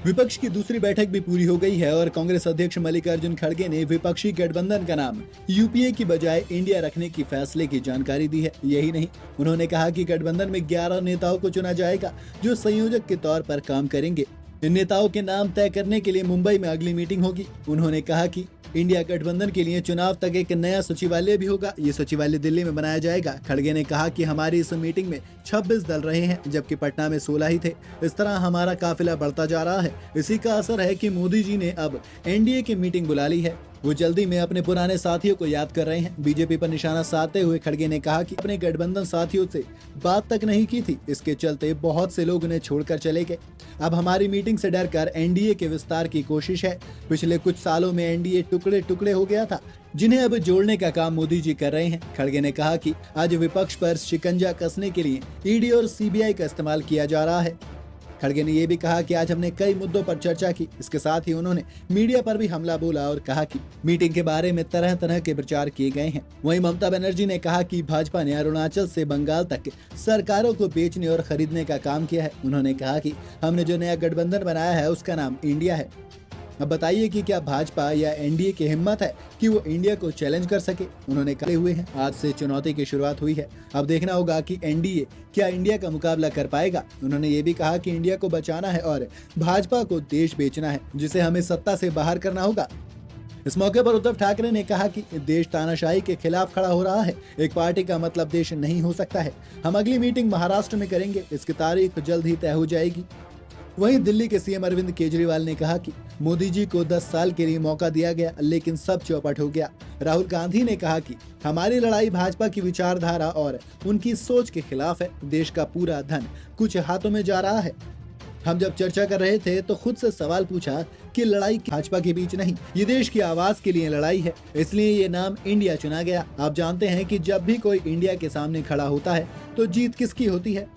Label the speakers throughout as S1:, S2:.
S1: विपक्ष की दूसरी बैठक भी पूरी हो गई है और कांग्रेस अध्यक्ष मल्लिकार्जुन खड़गे ने विपक्षी गठबंधन का नाम यूपीए की बजाय इंडिया रखने की फैसले की जानकारी दी है। यही नहीं, उन्होंने कहा कि गठबंधन में 11 नेताओं को चुना जाएगा जो संयोजक के तौर पर काम करेंगे। इन नेताओं के नाम तय करने के लिए मुंबई में अगली मीटिंग होगी। उन्होंने कहा कि इंडिया गठबंधन के लिए चुनाव तक एक नया सचिवालय भी होगा। ये सचिवालय दिल्ली में बनाया जाएगा। खड़गे ने कहा कि हमारी इस मीटिंग में 26 दल रहे हैं, जबकि पटना में 16 ही थे। इस तरह हमारा काफिला बढ़ता जा रहा है। इसी का असर है कि मोदी जी ने अब एनडीए की मीटिंग बुला ली है। वो जल्दी में अपने पुराने साथियों को याद कर रहे हैं। बीजेपी पर निशाना साधते हुए खड़गे ने कहा कि अपने गठबंधन साथियों से बात तक नहीं की थी, इसके चलते बहुत से लोग उन्हें छोड़कर चले गए। अब हमारी मीटिंग से डरकर एनडीए के विस्तार की कोशिश है। पिछले कुछ सालों में एनडीए टुकड़े टुकड़े हो गया था, जिन्हें अब जोड़ने का काम मोदी जी कर रहे हैं। खड़गे ने कहा कि आज विपक्ष पर शिकंजा कसने के लिए ईडी और सीबीआई का इस्तेमाल किया जा रहा है। खड़गे ने यह भी कहा कि आज हमने कई मुद्दों पर चर्चा की। इसके साथ ही उन्होंने मीडिया पर भी हमला बोला और कहा कि मीटिंग के बारे में तरह तरह के प्रचार किए गए हैं। वहीं ममता बनर्जी ने कहा कि भाजपा ने अरुणाचल से बंगाल तक सरकारों को बेचने और खरीदने का काम किया है। उन्होंने कहा कि हमने जो नया गठबंधन बनाया है उसका नाम इंडिया है। अब बताइए कि क्या भाजपा या एनडीए की हिम्मत है कि वो इंडिया को चैलेंज कर सके। उन्होंने कहे हुए हैं आज से चुनौती की शुरुआत हुई है। अब देखना होगा कि एनडीए क्या इंडिया का मुकाबला कर पाएगा। उन्होंने ये भी कहा कि इंडिया को बचाना है और भाजपा को देश बेचना है, जिसे हमें सत्ता से बाहर करना होगा। इस मौके पर उद्धव ठाकरे ने कहा कि देश तानाशाही के खिलाफ खड़ा हो रहा है। एक पार्टी का मतलब देश नहीं हो सकता है। हम अगली मीटिंग महाराष्ट्र में करेंगे, इसकी तारीख जल्द ही तय हो जाएगी। वहीं दिल्ली के सीएम अरविंद केजरीवाल ने कहा कि मोदी जी को 10 साल के लिए मौका दिया गया, लेकिन सब चौपट हो गया। राहुल गांधी ने कहा कि हमारी लड़ाई भाजपा की विचारधारा और उनकी सोच के खिलाफ है। देश का पूरा धन कुछ हाथों में जा रहा है। हम जब चर्चा कर रहे थे तो खुद से सवाल पूछा कि लड़ाई भाजपा के बीच नहीं, ये देश की आवाज के लिए लड़ाई है, इसलिए ये नाम इंडिया चुना गया। आप जानते हैं कि जब भी कोई इंडिया के सामने खड़ा होता है तो जीत किसकी होती है।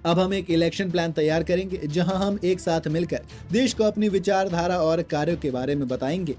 S1: अब हम एक इलेक्शन प्लान तैयार करेंगे, जहां हम एक साथ मिलकर देश को अपनी विचारधारा और कार्यों के बारे में बताएंगे।